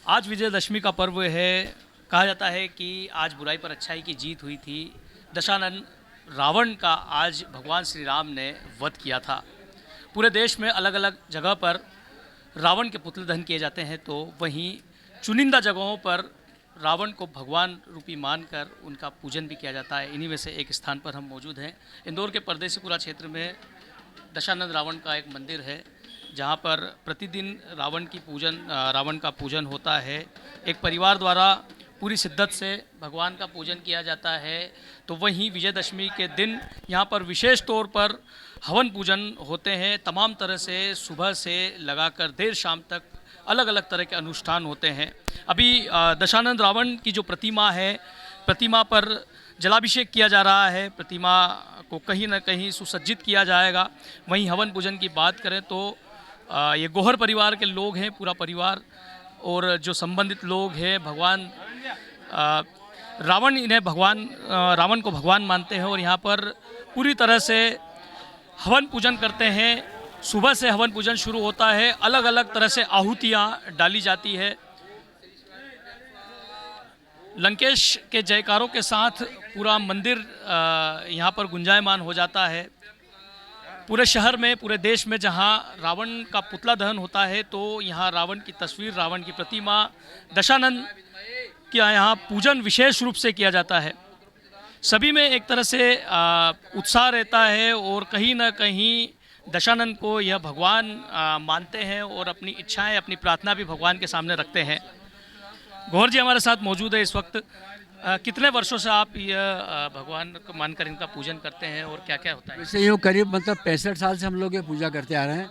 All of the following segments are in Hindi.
आज विजयदशमी का पर्व है। कहा जाता है कि आज बुराई पर अच्छाई की जीत हुई थी। दशानन रावण का आज भगवान श्री राम ने वध किया था। पूरे देश में अलग अलग जगह पर रावण के पुतले दहन किए जाते हैं, तो वहीं चुनिंदा जगहों पर रावण को भगवान रूपी मानकर उनका पूजन भी किया जाता है। इन्हीं में से एक स्थान पर हम मौजूद हैं। इंदौर के परदेसीपुरा क्षेत्र में दशानंद रावण का एक मंदिर है, जहाँ पर प्रतिदिन रावण का पूजन होता है। एक परिवार द्वारा पूरी शिद्दत से भगवान का पूजन किया जाता है। तो वहीं विजयदशमी के दिन यहाँ पर विशेष तौर पर हवन पूजन होते हैं। तमाम तरह से सुबह से लगाकर देर शाम तक अलग अलग तरह के अनुष्ठान होते हैं। अभी दशानंद रावण की जो प्रतिमा है, प्रतिमा पर जलाभिषेक किया जा रहा है। प्रतिमा को कहीं ना कहीं सुसज्जित किया जाएगा। वहीं हवन पूजन की बात करें तो ये गोहर परिवार के लोग हैं, पूरा परिवार और जो संबंधित लोग हैं, भगवान रावण को भगवान मानते हैं और यहाँ पर पूरी तरह से हवन पूजन करते हैं। सुबह से हवन पूजन शुरू होता है। अलग अलग तरह से आहुतियाँ डाली जाती है। लंकेश के जयकारों के साथ पूरा मंदिर यहाँ पर गुंजायमान हो जाता है। पूरे शहर में, पूरे देश में जहाँ रावण का पुतला दहन होता है, तो यहाँ रावण की तस्वीर, रावण की प्रतिमा, दशानन का यहाँ पूजन विशेष रूप से किया जाता है। सभी में एक तरह से उत्साह रहता है और कहीं ना कहीं दशानन को यह भगवान मानते हैं और अपनी इच्छाएं, अपनी प्रार्थना भी भगवान के सामने रखते हैं। गौर जी हमारे साथ मौजूद है इस वक्त। कितने वर्षों से आप यह भगवान को मानकर इनका पूजन करते हैं और क्या क्या होता है? वैसे यूँ करीब 65 साल से हम लोग ये पूजा करते आ रहे हैं।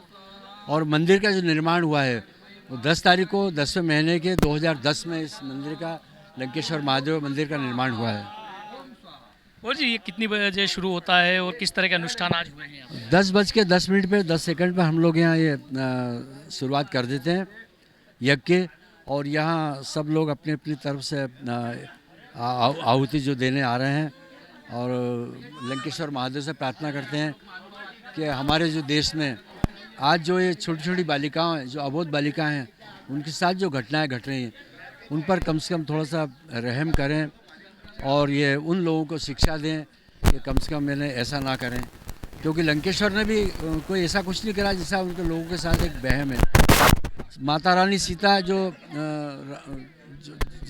और मंदिर का जो निर्माण हुआ है वो 10 तारीख को 10वें महीने के 2010 में इस मंदिर का, लंकेश्वर महादेव मंदिर का निर्माण हुआ है। और जी ये कितनी बजे शुरू होता है और किस तरह के अनुष्ठान आज हुए हैं यहाँ पे? 10:10 पे 10 सेकंड पर हम लोग यहाँ ये शुरुआत कर देते हैं यज्ञ के। और यहाँ सब लोग अपनी अपनी तरफ से आहुति जो देने आ रहे हैं और लंकेश्वर महादेव से प्रार्थना करते हैं कि हमारे जो देश में आज जो ये छोटी छोटी बालिकाएं हैं, जो अबोध बालिकाएं हैं, उनके साथ जो घटनाएं घट रही हैं, उन पर कम से कम थोड़ा सा रहम करें और ये उन लोगों को शिक्षा दें कि कम से कम मैंने ऐसा ना करें। क्योंकि लंकेश्वर ने भी कोई ऐसा कुछ नहीं करा जैसा उनके लोगों के साथ एक वहम है। माता रानी सीता जो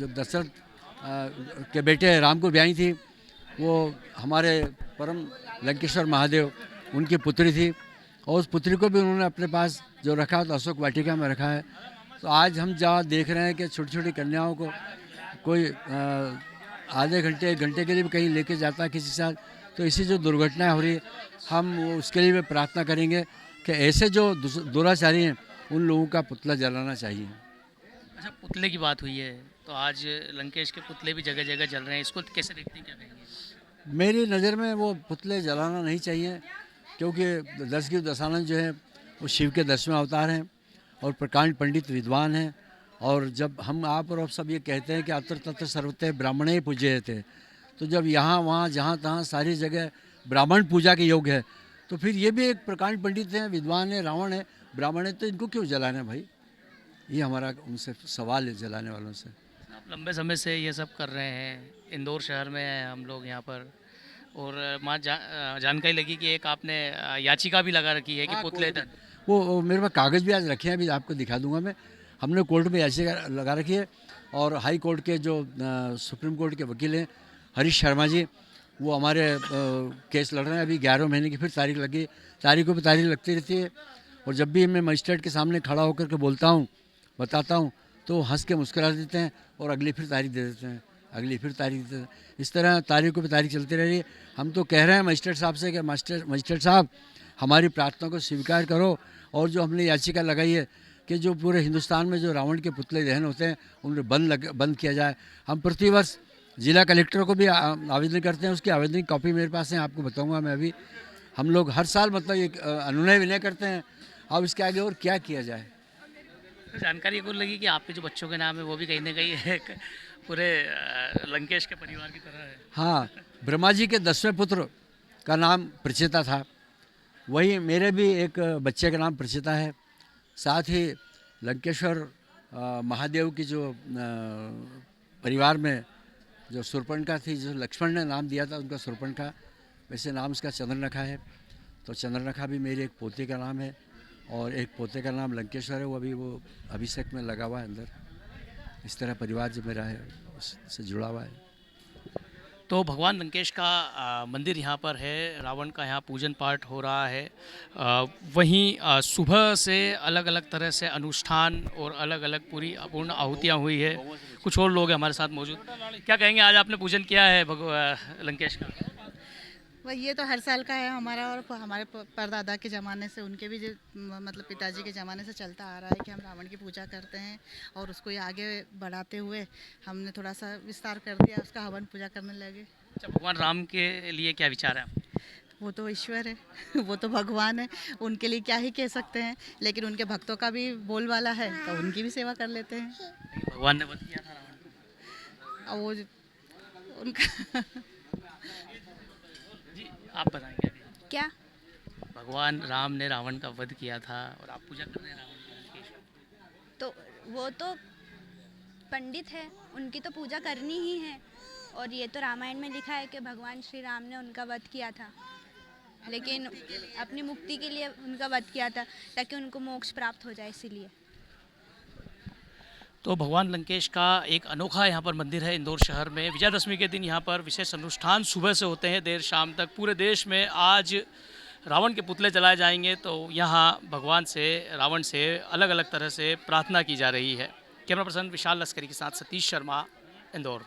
दशरथ के बेटे राम को ब्याही थी, वो हमारे परम लंकेश्वर महादेव उनकी पुत्री थी और उस पुत्री को भी उन्होंने अपने पास जो रखा तो अशोक वाटिका में रखा है। तो आज हम जहाँ देख रहे हैं कि छोटी छोटी कन्याओं को कोई आधे घंटे 1 घंटे के लिए भी कहीं लेके जाता है किसी के साथ, तो इसी जो दुर्घटनाएं हो रही है, हम उसके लिए भी प्रार्थना करेंगे कि ऐसे जो दुराचारी हैं उन लोगों का पुतला जलाना चाहिए। अच्छा, पुतले की बात हुई है तो आज लंकेश के पुतले भी जगह जगह जल रहे हैं। इसको कैसे देखते हैं, क्या कहेंगे? मेरी नज़र में वो पुतले जलाना नहीं चाहिए, क्योंकि दशग्रीव दशानन जो है वो शिव के 10वें अवतार हैं और प्रकांड पंडित विद्वान हैं। और जब हम आप और सब ये कहते हैं कि अत्र तत्र सर्वते ब्राह्मणे पूज्य थे, तो जब यहाँ वहाँ जहाँ तहाँ सारी जगह ब्राह्मण पूजा के योग्य है, तो फिर ये भी एक प्रकांड पंडित हैं, विद्वान है, रावण है, ब्राह्मण है, तो इनको क्यों जलाना भाई? ये हमारा उनसे सवाल है, जलाने वालों से। आप लंबे समय से ये सब कर रहे हैं। इंदौर शहर में हैं हम लोग यहाँ पर, और जानकारी लगी कि एक आपने याचिका भी लगा रखी है कि पुतले वो मेरे पास कागज़ भी आज रखे हैं, अभी आपको दिखा दूंगा मैं। हमने कोर्ट में याचिका लगा रखी है और हाई कोर्ट के जो सुप्रीम कोर्ट के वकील हैं हरीश शर्मा जी, वो हमारे केस लड़ रहे हैं। अभी 11वें महीने की फिर तारीख लगी, तारीखों पर तारीख लगती रहती है। और जब भी मैं मजिस्ट्रेट के सामने खड़ा होकर के बोलता हूँ, बताता हूँ, तो हंस के मुस्कुरा देते हैं और अगली फिर तारीख दे देते हैं, अगली फिर तारीख देते हैं। इस तरह तारीखों पर तारीख चलती रह रही है। हम तो कह रहे हैं मजिस्ट्रेट साहब से कि मजिस्ट्रेट साहब हमारी प्रार्थना को स्वीकार करो, और जो हमने याचिका लगाई है कि जो पूरे हिंदुस्तान में जो रावण के पुतले दहन होते हैं उन्हें बंद किया जाए। हम प्रतिवर्ष जिला कलेक्टर को भी आवेदन करते हैं, उसकी आवेदन की कॉपी मेरे पास है, आपको बताऊंगा मैं अभी। हम लोग हर साल मतलब एक अनुनय विनय करते हैं। अब इसके आगे और क्या किया जाए? जानकारी को लगी कि आपके जो बच्चों के नाम है वो भी कहीं ना कहीं एक पूरे लंकेश के परिवार की तरह है। हाँ, ब्रह्मा जी के 10वें पुत्र का नाम प्रचेता था, वही मेरे भी एक बच्चे का नाम प्रचेता है। साथ ही लंकेश्वर महादेव की जो परिवार में जो शूर्पणखा थी, जो लक्ष्मण ने नाम दिया था उनका शूर्पणखा, वैसे नाम इसका चंद्रनखा है। तो चंद्रनखा भी मेरी एक पोते का नाम है और एक पोते का नाम लंकेश्वर है, वो अभिषेक में लगा हुआ है अंदर। इस तरह परिवार जो मेरा है उससे जुड़ा हुआ है। तो भगवान लंकेश का मंदिर यहाँ पर है, रावण का यहाँ पूजन पाठ हो रहा है। वहीं सुबह से अलग अलग तरह से अनुष्ठान और अलग अलग पूरी पूर्ण आहुतियाँ हुई है। कुछ और लोग हैं हमारे साथ मौजूद। क्या कहेंगे, आज आपने पूजन किया है लंकेश का? वह ये तो हर साल का है हमारा, और हमारे परदादा के ज़माने से, उनके भी मतलब पिताजी के ज़माने से चलता आ रहा है कि हम रावण की पूजा करते हैं, और उसको ये आगे बढ़ाते हुए हमने थोड़ा सा विस्तार कर दिया, उसका हवन पूजा करने लगे। अच्छा, भगवान राम के लिए क्या विचार है? वो तो ईश्वर है वो तो भगवान है, उनके लिए क्या ही कह सकते हैं, लेकिन उनके भक्तों का भी बोलबाला है तो उनकी भी सेवा कर लेते हैं। भगवान ने वध किया था रावण को। और वो उनका जी, आप बताएंगे अभी। क्या? भगवान राम ने रावण का वध किया था और आप पूजा कर रहे हैं रावण की, लंकेश की। तो वो तो पंडित है, उनकी तो पूजा करनी ही है, और ये तो रामायण में लिखा है कि भगवान श्री राम ने उनका वध किया था, लेकिन अपनी मुक्ति के लिए उनका वध किया था ताकि उनको मोक्ष प्राप्त हो जाए, इसीलिए। तो भगवान लंकेश का एक अनोखा यहाँ पर मंदिर है इंदौर शहर में। विजयादशमी के दिन यहाँ पर विशेष अनुष्ठान सुबह से होते हैं देर शाम तक। पूरे देश में आज रावण के पुतले जलाए जाएंगे, तो यहाँ भगवान से, रावण से अलग अलग तरह से प्रार्थना की जा रही है। कैमरा पर्सन विशाल लस्करी के साथ सतीश शर्मा, इंदौर।